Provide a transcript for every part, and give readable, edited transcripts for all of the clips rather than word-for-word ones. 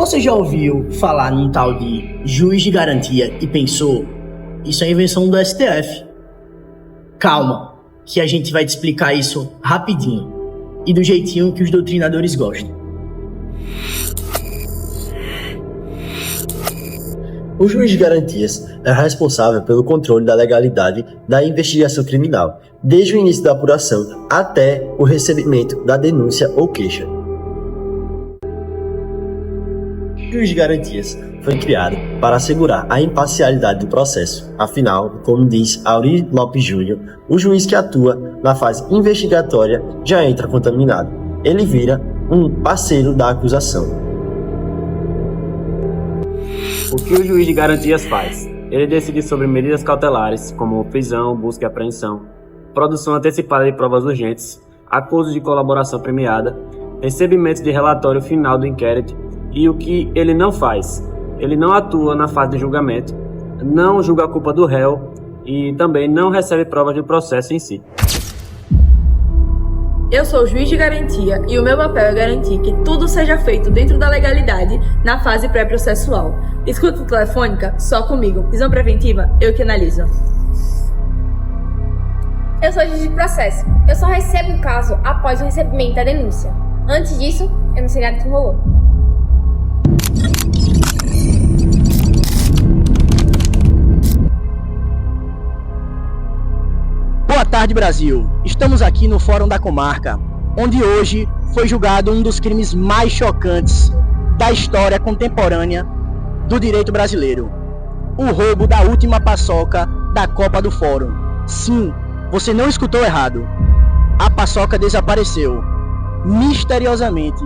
Você já ouviu falar num tal de juiz de garantia e pensou, isso é invenção do STF? Calma, que a gente vai te explicar isso rapidinho e do jeitinho que os doutrinadores gostam. O juiz de garantias é responsável pelo controle da legalidade da investigação criminal, desde o início da apuração até o recebimento da denúncia ou queixa. O juiz de garantias foi criado para assegurar a imparcialidade do processo. Afinal, como diz Aurí Lopes Júnior, o juiz que atua na fase investigatória já entra contaminado. Ele vira um parceiro da acusação. O que o juiz de garantias faz? Ele decide sobre medidas cautelares, como prisão, busca e apreensão, produção antecipada de provas urgentes, acordos de colaboração premiada, recebimento de relatório final do inquérito. E o que ele não faz? Ele não atua na fase de julgamento, não julga a culpa do réu e também não recebe provas do processo em si. Eu sou o juiz de garantia e o meu papel é garantir que tudo seja feito dentro da legalidade na fase pré-processual. Escuta telefônica, só comigo. Prisão preventiva, eu que analiso. Eu sou juiz de processo. Eu só recebo o caso após o recebimento da denúncia. Antes disso, eu não sei nada que rolou. Boa tarde, Brasil! Estamos aqui no Fórum da Comarca, onde hoje foi julgado um dos crimes mais chocantes da história contemporânea do direito brasileiro. O roubo da última paçoca da Copa do Fórum. Sim, você não escutou errado. A paçoca desapareceu, misteriosamente,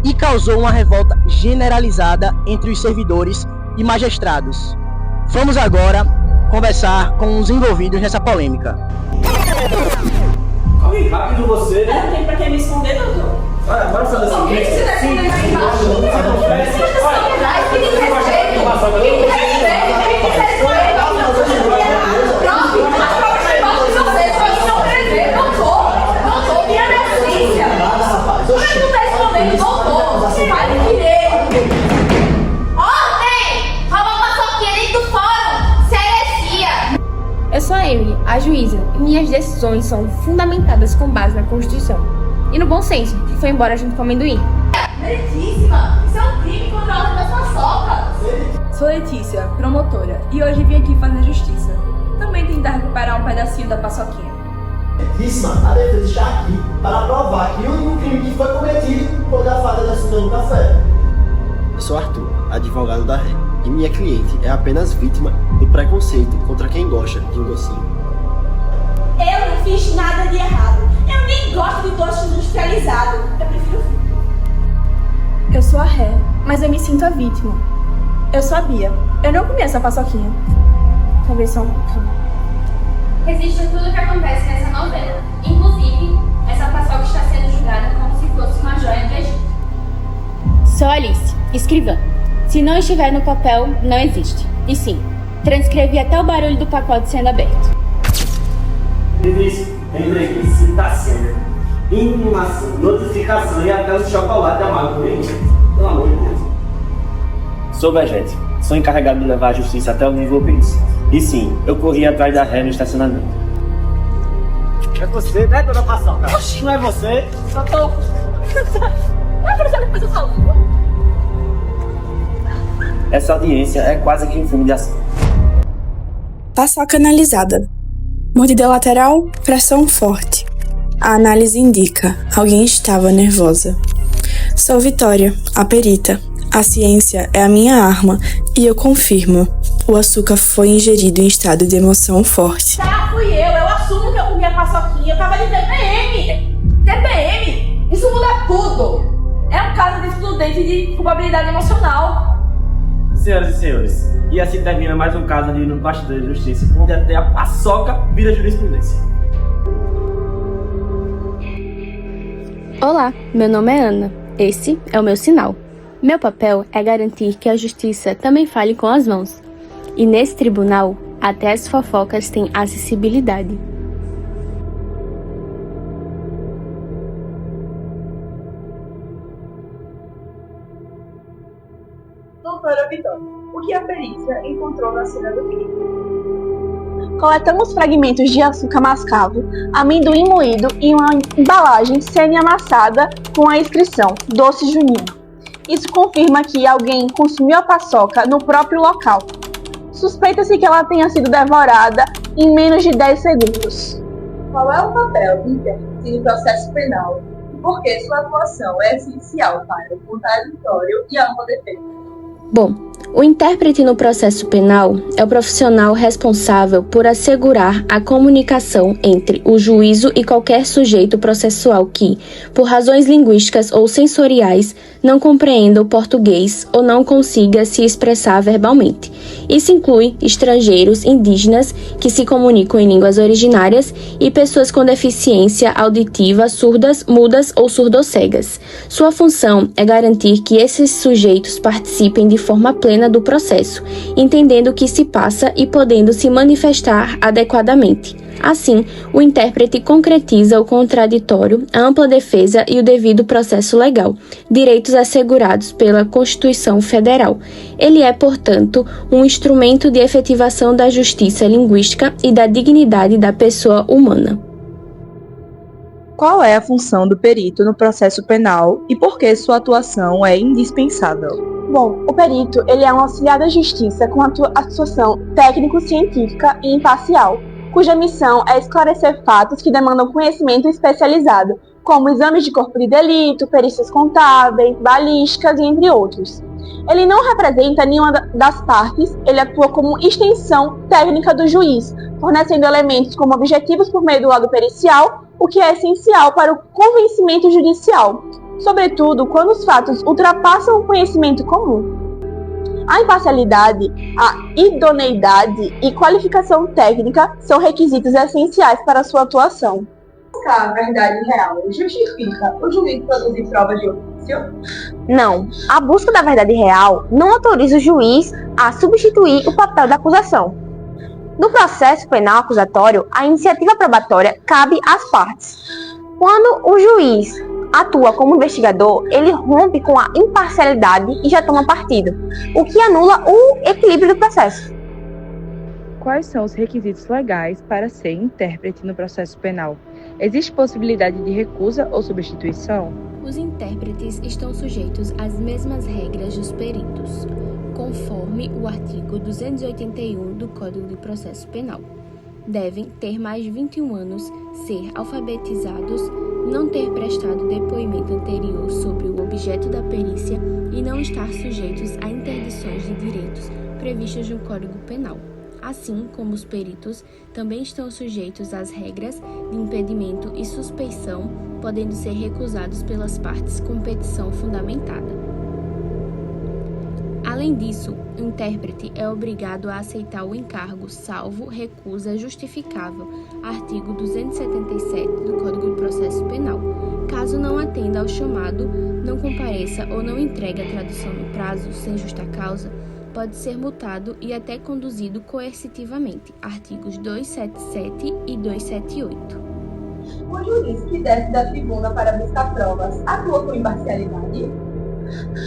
e causou uma revolta generalizada entre os servidores e magistrados. Vamos agora conversar com os envolvidos nessa polêmica. Corre rápido você, né? Não tem pra quem me esconder, doutor. Olha, bora fazer assim. Alguém se defende lá embaixo. Eu sou a Emily, a juíza, e minhas decisões são fundamentadas com base na Constituição. E no bom senso, que foi embora junto com o amendoim. Meritíssima, isso é um crime contra a ordem da paçoca. Sou Letícia, promotora, e hoje vim aqui fazer justiça. Também tentar recuperar um pedacinho da paçoquinha. Meritíssima, a defesa está aqui para provar que o único crime que foi cometido foi da fada da Suzana do Café. Eu sou Arthur, advogado da ré, e minha cliente é apenas vítima do preconceito contra quem gosta de um docinho. Eu não fiz nada de errado. Eu nem gosto de doce industrializado. Eu prefiro frito. Eu sou a ré, mas eu me sinto a vítima. Eu sou a Bia. Eu não comi essa paçoquinha. Talvez só um pouquinho. Existe tudo o que acontece nessa novela. Inclusive, essa paçoca está sendo julgada como se fosse uma joia do Egito. Sou Alice, escrivã. Se não estiver no papel, não existe. E sim, transcrevi até o barulho do pacote sendo aberto. Isso, excitação, intimação, notificação e até o chocolate amargo comigo. Pelo amor de Deus. Sou Vegete, sou encarregado de levar a justiça até o nível base. E sim, eu corri atrás da ré no estacionamento. É você, né, dona Paçoca? Não é você? Só tô. Vai aparecer depois eu falo. Essa audiência é quase que um filme de ação. Paçoca analisada. Mordida lateral, pressão forte. A análise indica, alguém estava nervosa. Sou Vitória, a perita. A ciência é a minha arma e eu confirmo. O açúcar foi ingerido em estado de emoção forte. Tá, fui eu assumo que eu comi a paçoquinha. Eu tava de TPM. TPM? Isso muda tudo. É um caso de excludente de culpabilidade emocional. Senhoras e senhores, e assim termina mais um caso ali no Bastidor da Justiça, onde até a paçoca vira jurisprudência. Olá, meu nome é Ana. Esse é o meu sinal. Meu papel é garantir que a justiça também fale com as mãos. E nesse tribunal, até as fofocas têm acessibilidade. Doutora Vitória, o que a perícia encontrou na cena do crime? Coletamos fragmentos de açúcar mascavo, amendoim moído e uma embalagem semi-amassada com a inscrição Doce Junino. Isso confirma que alguém consumiu a paçoca no próprio local. Suspeita-se que ela tenha sido devorada em menos de 10 segundos. Qual é o papel do intérprete no processo penal e por que sua atuação é essencial para o contraditório e a ampla defesa? Bom, o intérprete no processo penal é o profissional responsável por assegurar a comunicação entre o juízo e qualquer sujeito processual que, por razões linguísticas ou sensoriais, não compreenda o português ou não consiga se expressar verbalmente. Isso inclui estrangeiros, indígenas que se comunicam em línguas originárias e pessoas com deficiência auditiva, surdas, mudas ou surdocegas. Sua função é garantir que esses sujeitos participem de forma plena do processo, entendendo o que se passa e podendo se manifestar adequadamente. Assim, o intérprete concretiza o contraditório, a ampla defesa e o devido processo legal, direitos assegurados pela Constituição Federal. Ele é, portanto, um instrumento de efetivação da justiça linguística e da dignidade da pessoa humana. Qual é a função do perito no processo penal e por que sua atuação é indispensável? Bom, o perito ele é um auxiliar da justiça com atuação técnico-científica e imparcial, cuja missão é esclarecer fatos que demandam conhecimento especializado, como exames de corpo de delito, perícias contábeis, balísticas e entre outros. Ele não representa nenhuma das partes, ele atua como extensão técnica do juiz, fornecendo elementos como objetivos por meio do lado pericial, o que é essencial para o convencimento judicial, sobretudo quando os fatos ultrapassam o conhecimento comum. A imparcialidade, a idoneidade e qualificação técnica são requisitos essenciais para a sua atuação. A verdade real justifica o juiz produzir provas de ofício? Não, a busca da verdade real não autoriza o juiz a substituir o papel da acusação. No processo penal acusatório, a iniciativa probatória cabe às partes. Quando o juiz atua como investigador, ele rompe com a imparcialidade e já toma partido, o que anula o equilíbrio do processo. Quais são os requisitos legais para ser intérprete no processo penal? Existe possibilidade de recusa ou substituição? Os intérpretes estão sujeitos às mesmas regras dos peritos, conforme o artigo 281 do Código de Processo Penal. Devem ter mais de 21 anos, ser alfabetizados, não ter prestado depoimento anterior sobre o objeto da perícia e não estar sujeitos a interdições de direitos previstas no Código Penal. Assim como os peritos também estão sujeitos às regras de impedimento e suspeição, podendo ser recusados pelas partes com petição fundamentada. Além disso, o intérprete é obrigado a aceitar o encargo, salvo recusa justificável, artigo 277 do Código de Processo Penal. Caso não atenda ao chamado, não compareça ou não entregue a tradução no prazo, sem justa causa, pode ser multado e até conduzido coercitivamente, artigos 277 e 278. O juiz que desce da tribuna para buscar provas atua com imparcialidade?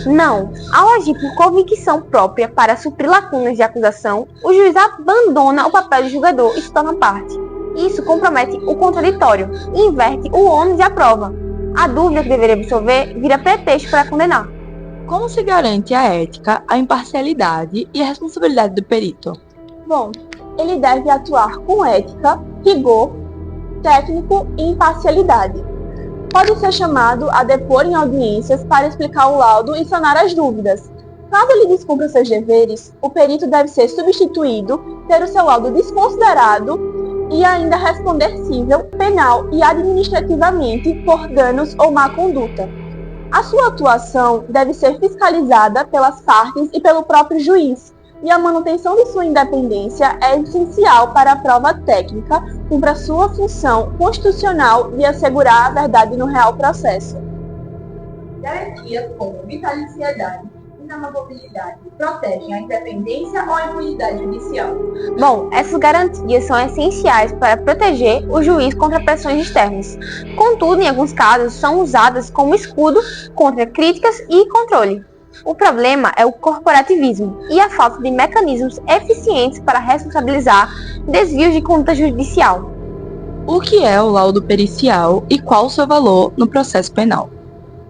Não. Ao agir por convicção própria para suprir lacunas de acusação, o juiz abandona o papel de julgador e se torna parte. Isso compromete o contraditório e inverte o ônus da prova. A dúvida que deveria absolver vira pretexto para condenar. Como se garante a ética, a imparcialidade e a responsabilidade do perito? Bom, ele deve atuar com ética, rigor, técnico e imparcialidade. Pode ser chamado a depor em audiências para explicar o laudo e sanar as dúvidas. Caso ele descumpra seus deveres, o perito deve ser substituído, ter o seu laudo desconsiderado e ainda responder cível, penal e administrativamente por danos ou má conduta. A sua atuação deve ser fiscalizada pelas partes e pelo próprio juiz, e a manutenção de sua independência é essencial para a prova técnica, cumpra sua função constitucional de assegurar a verdade no real processo. Garantias como vitaliciedade e inamovibilidade protegem a independência ou a impunidade judicial? Bom, essas garantias são essenciais para proteger o juiz contra pressões externas. Contudo, em alguns casos, são usadas como escudo contra críticas e controle. O problema é o corporativismo e a falta de mecanismos eficientes para responsabilizar desvios de conduta judicial. O que é o laudo pericial e qual o seu valor no processo penal?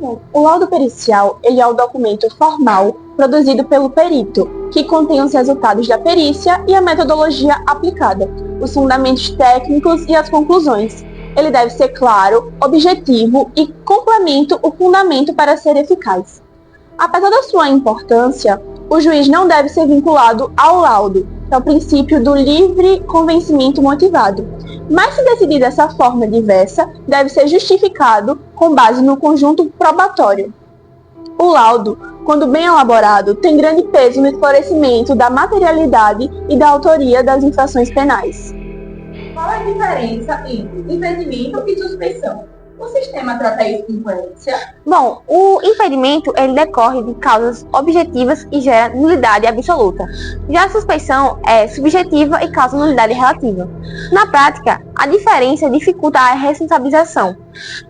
Bom, o laudo pericial ele é o documento formal produzido pelo perito, que contém os resultados da perícia e a metodologia aplicada, os fundamentos técnicos e as conclusões. Ele deve ser claro, objetivo e complementa o fundamento para ser eficaz. Apesar da sua importância, o juiz não deve ser vinculado ao laudo, que é o princípio do livre convencimento motivado. Mas se decidir dessa forma diversa, deve ser justificado com base no conjunto probatório. O laudo, quando bem elaborado, tem grande peso no esclarecimento da materialidade e da autoria das infrações penais. Qual é a diferença entre impedimento e suspeição? O sistema trata isso com coerência? Bom, o impedimento ele decorre de causas objetivas e gera nulidade absoluta. Já a suspeição é subjetiva e causa nulidade relativa. Na prática, a diferença dificulta a responsabilização,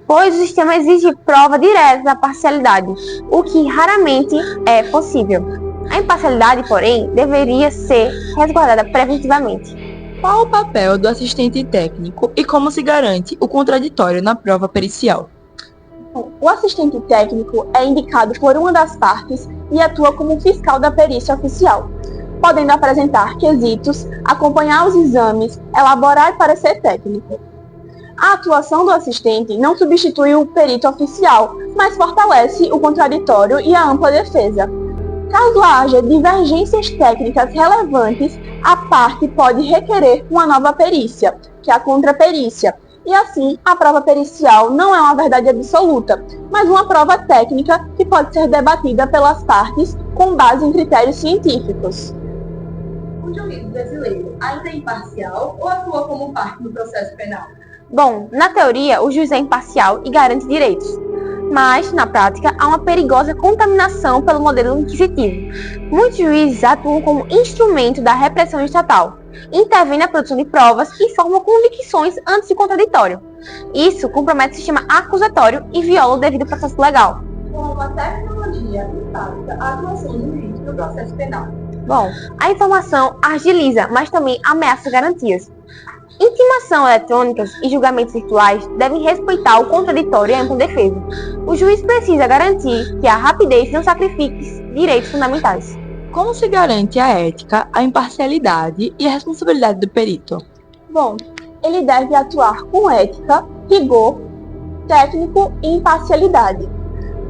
pois o sistema exige prova direta da parcialidade, o que raramente é possível. A imparcialidade, porém, deveria ser resguardada preventivamente. Qual o papel do assistente técnico e como se garante o contraditório na prova pericial? O assistente técnico é indicado por uma das partes e atua como fiscal da perícia oficial, podendo apresentar quesitos, acompanhar os exames, elaborar parecer técnico. A atuação do assistente não substitui o perito oficial, mas fortalece o contraditório e a ampla defesa. Caso haja divergências técnicas relevantes, a parte pode requerer uma nova perícia, que é a contraperícia, e assim a prova pericial não é uma verdade absoluta, mas uma prova técnica que pode ser debatida pelas partes com base em critérios científicos. O juiz brasileiro ainda é imparcial ou atua como parte no processo penal? Bom, na teoria, o juiz é imparcial e garante direitos. Mas, na prática, há uma perigosa contaminação pelo modelo inquisitivo. Muitos juízes atuam como instrumento da repressão estatal, intervêm na produção de provas e formam convicções antes de contraditório. Isso compromete o sistema acusatório e viola o devido processo legal. Como a tecnologia impacta a atuação do juiz no processo penal? Bom, a informação agiliza, mas também ameaça garantias. Intimação eletrônicas e julgamentos virtuais devem respeitar o contraditório e a ampla defesa. O juiz precisa garantir que a rapidez não sacrifique direitos fundamentais. Como se garante a ética, a imparcialidade e a responsabilidade do perito? Bom, ele deve atuar com ética, rigor, técnico e imparcialidade.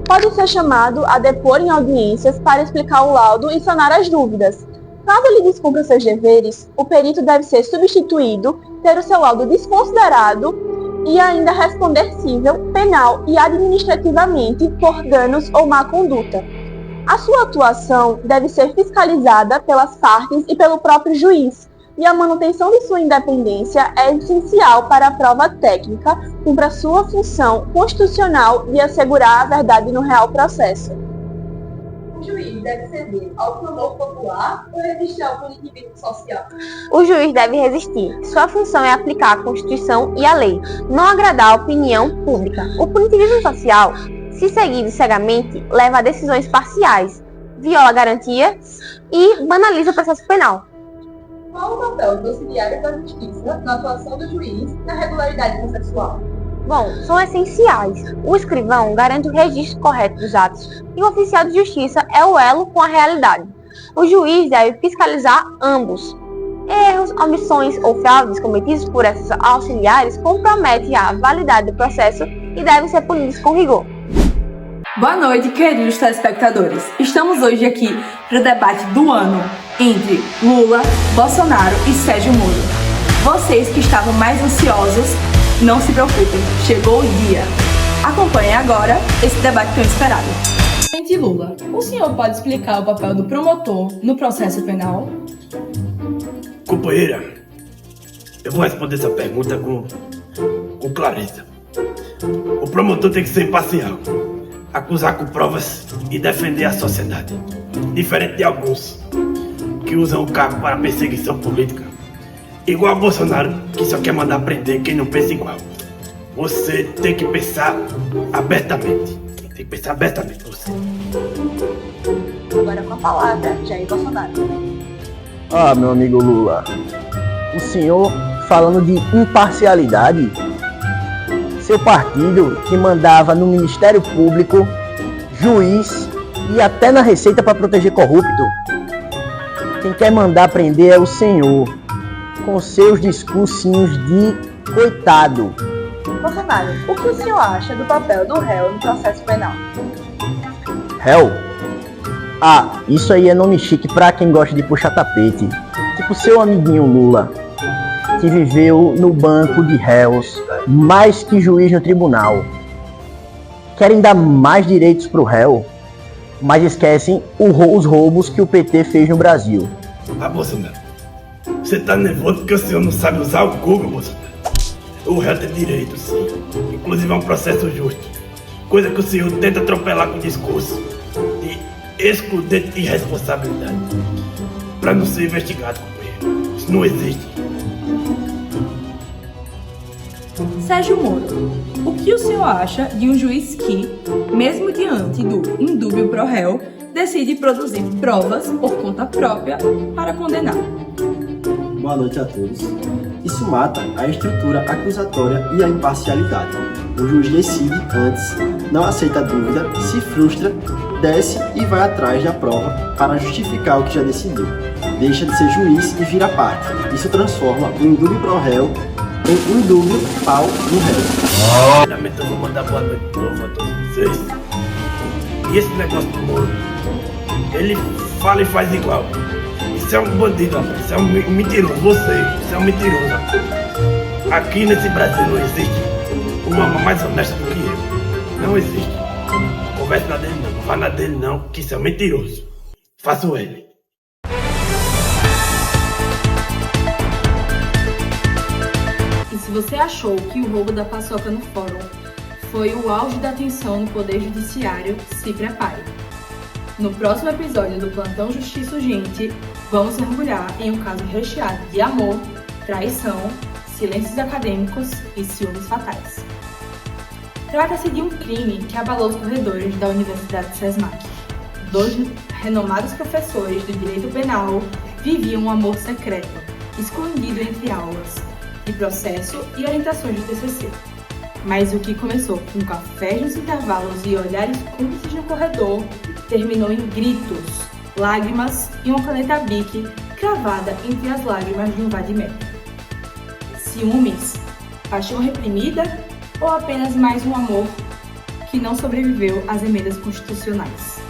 Pode ser chamado a depor em audiências para explicar o laudo e sanar as dúvidas. Caso ele descumpra seus deveres, o perito deve ser substituído, ter o seu laudo desconsiderado e ainda responder cível, penal e administrativamente por danos ou má conduta. A sua atuação deve ser fiscalizada pelas partes e pelo próprio juiz, e a manutenção de sua independência é essencial para a prova técnica, cumpra sua função constitucional de assegurar a verdade no real processo. O juiz deve ceder ao clamor popular ou resistir ao punitivismo social? O juiz deve resistir. Sua função é aplicar a Constituição e a lei, não agradar a opinião pública. O punitivismo social, se seguido cegamente, leva a decisões parciais, viola garantias e banaliza o processo penal. Qual o papel do auxiliar da justiça na atuação do juiz na regularidade processual? Bom, são essenciais. O escrivão garante o registro correto dos atos e o oficial de justiça é o elo com a realidade. O juiz deve fiscalizar ambos. Erros, omissões ou fraudes cometidos por esses auxiliares comprometem a validade do processo e devem ser punidos com rigor. Boa noite, queridos telespectadores. Estamos hoje aqui para o debate do ano entre Lula, Bolsonaro e Sérgio Moro. Vocês que estavam mais ansiosos, não se preocupem, chegou o dia. Acompanhem agora esse debate tão esperado. Presidente Lula, o senhor pode explicar o papel do promotor no processo penal? Companheira, eu vou responder essa pergunta com clareza. O promotor tem que ser imparcial, acusar com provas e defender a sociedade. Diferente de alguns que usam o cargo para perseguição política. Igual a Bolsonaro, que só quer mandar prender quem não pensa igual. Você tem que pensar abertamente. Tem que pensar abertamente, você. a palavra, Jair Bolsonaro. Ah, meu amigo Lula, o senhor falando de imparcialidade? Seu partido que mandava no Ministério Público, juiz e até na Receita para proteger corrupto. Quem quer mandar prender é o senhor, com seus discursinhos de coitado. Bolsonaro, o que o senhor acha do papel do réu no processo penal? Réu? Ah, isso aí é nome chique pra quem gosta de puxar tapete. Tipo seu amiguinho Lula, que viveu no banco de réus mais que juiz no tribunal. Querem dar mais direitos pro réu, mas esquecem os roubos que o PT fez no Brasil. Ah, Bolsonaro, você tá nervoso porque o senhor não sabe usar o Google, Bolsonaro. O réu tem direito, sim. Inclusive é um processo justo. Coisa que o senhor tenta atropelar com discurso de excludente irresponsabilidade. Pra não ser investigado, companheiro. Isso não existe. Sérgio Moro, o que o senhor acha de um juiz que, mesmo diante do indúbio pro réu, decide produzir provas por conta própria para condenar? Boa noite a todos. Isso mata a estrutura acusatória e a imparcialidade. O juiz decide antes, não aceita dúvida, se frustra, desce e vai atrás da prova para justificar o que já decidiu. Deixa de ser juiz e vira parte. Isso transforma o indúbio pro réu em um indúbio pau no réu. Finalmente eu vou mandar boa noite de novo a todos vocês. E esse negócio do Moro, ele fala e faz igual. Isso é um bandido, rapaz. Isso é um mentiroso. Isso é um mentiroso, rapaz. Aqui nesse Brasil não existe uma alma mais honesta do que eu. Não existe. Não converse na dele não. Não vá na dele não, que isso é um mentiroso. Faço ele. E se você achou que o roubo da paçoca no fórum foi o auge da tensão no Poder Judiciário, se prepare. No próximo episódio do Plantão Justiça Urgente, vamos mergulhar em um caso recheado de amor, traição, silêncios acadêmicos e ciúmes fatais. Trata-se de um crime que abalou os corredores da Universidade Sesmac. Dois renomados professores do direito penal viviam um amor secreto, escondido entre aulas, de processo e orientações de TCC. Mas o que começou com cafés nos intervalos e olhares cúmplices no corredor, terminou em gritos, lágrimas e uma caneta Bic cravada entre as lágrimas de um vadimento. Ciúmes? Paixão reprimida? Ou apenas mais um amor que não sobreviveu às emendas constitucionais?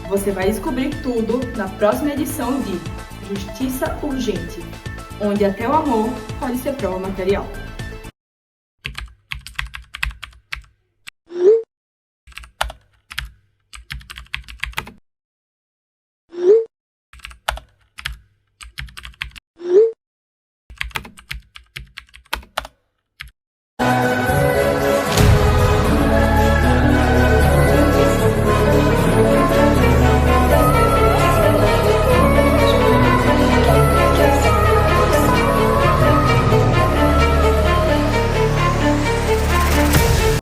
Você vai descobrir tudo na próxima edição de Justiça Urgente, onde até o amor pode ser prova material.